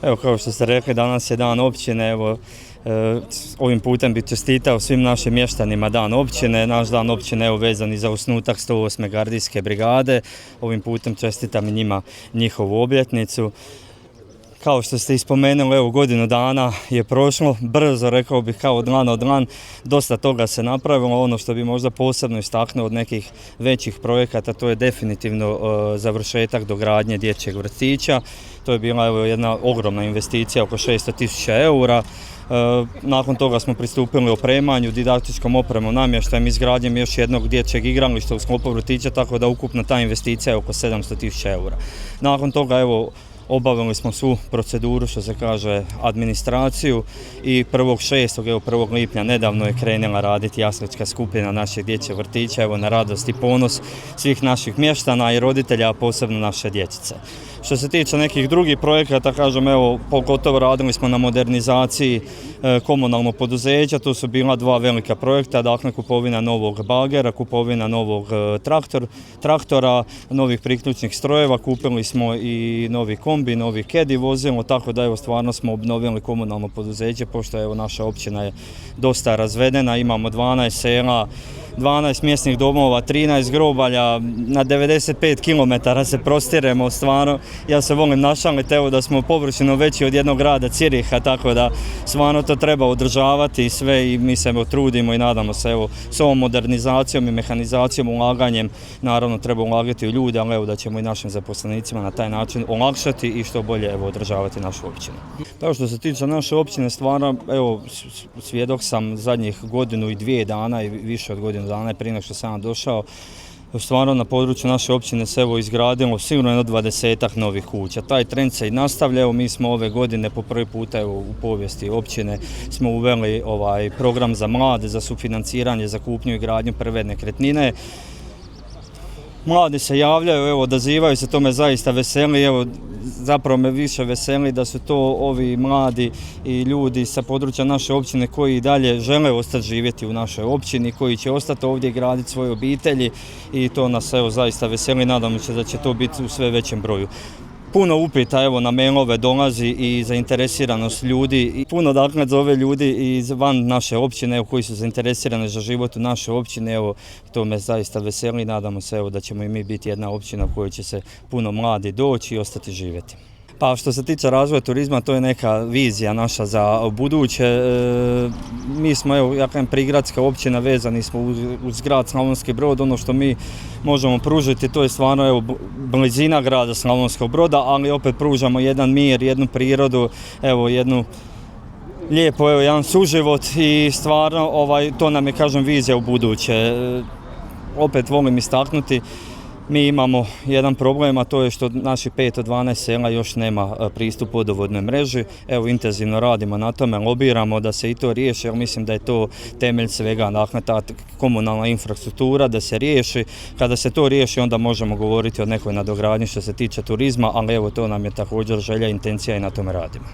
Evo, kao što ste rekli, danas je dan općine. Evo, ovim putem bih čestitao svim našim mještanima dan općine. Naš dan općine je vezan i za osnutak 108. gardijske brigade. Ovim putem čestitam i njima njihovu obljetnicu. Kao što ste ispomenuli, evo, godinu dana je prošlo, brzo, rekao bih, kao dlan od dlan. Dosta toga se napravilo. Ono što bi možda posebno istaknuo od nekih većih projekata, to je definitivno završetak dogradnje dječjeg vrtića. To je bila jedna ogromna investicija, oko 600.000 eura. Nakon toga smo pristupili opremanju, didaktičkom opremom, namještajem, izgradnjem još jednog dječjeg igrališta u sklopu vrtića, tako da ukupno ta investicija je oko 700.000 eura. Nakon toga, evo, obavili smo svu proceduru, što se kaže, administraciju, i 1.6., evo 1. lipnja nedavno je krenula raditi jaslička skupina naših dječjeg vrtića, evo, na radost i ponos svih naših mještana i roditelja, a posebno naše dječice. Što se tiče nekih drugih projekata, kažem, evo, pogotovo radili smo na modernizaciji komunalnog poduzeća. Tu su bila dva velika projekta, dakle kupovina novog bagera, kupovina novog traktora, novih priključnih strojeva, kupili smo i novi kombi, novi kedi vozilo, tako da, evo, stvarno smo obnovili komunalno poduzeće, pošto, evo, naša općina je dosta razvedena, imamo 12 sela, 12 mjesnih domova, 13 grobalja, na 95 km se prostiremo. Stvarno, ja se volim našaliti, evo, da smo površino veći od jednog grada Ciriha, tako da stvarno to treba održavati sve, i mi se, evo, trudimo i nadamo se, evo, s ovom modernizacijom i mehanizacijom, ulaganjem, naravno treba ulagati u ljude, ali evo, da ćemo i našim zaposlenicima na taj način olakšati i što bolje, evo, održavati našu općinu. Kao što se tiče naše općine, stvarno, evo, svjedok sam zadnjih godinu i 2 dana i više od godinu dana prije nego što sam došao. Stvarno na području naše općine se, evo, izgradilo sigurno jedno 20-ak novih kuća. Taj trend se i nastavlja. Evo, mi smo ove godine po prvi puta, evo, u povijesti općine smo uveli program za mlade, za sufinanciranje, za kupnju i gradnju prve nekretnine. Mladi se javljaju, evo, odazivaju se, to me zaista veseli. Evo, zapravo me više veseli da su to ovi mladi i ljudi sa područja naše općine koji i dalje žele ostati živjeti u našoj općini, koji će ostati ovdje graditi svoje obitelji, i to nas, evo, zaista veseli. Nadamo se da će to biti u sve većem broju. Puno upita, evo, na mailove dolazi i zainteresiranost ljudi, i puno, dakle, zove ljudi iz van naše općine, evo, koji su zainteresirani za život u našoj općini. Evo, to me zaista veseli. Nadamo se, evo, da ćemo i mi biti jedna općina u kojoj će se puno mladi doći i ostati živjeti. Pa što se tiče razvoja turizma, to je neka vizija naša za buduće. Mi smo, evo, ja kažem, prigradska općina, vezani smo uz grad Slavonski Brod. Ono što mi možemo pružiti, to je stvarno, evo, blizina grada Slavonskog Broda, ali opet pružamo jedan mir, jednu prirodu, evo, jednu lijepo, evo, jedan suživot, i stvarno, to nam je, kažem, vizija u buduće. Opet volim istaknuti, mi imamo jedan problem, a to je što naši 5 od 12 sela još nema pristup vodovodnoj mreži. Evo, intenzivno radimo na tome, lobiramo da se i to riješi, jer mislim da je to temelj svega, dakle, ta komunalna infrastruktura da se riješi. Kada se to riješi, onda možemo govoriti o nekoj nadogradnji što se tiče turizma, ali evo, to nam je također želja, intencija, i na tome radimo.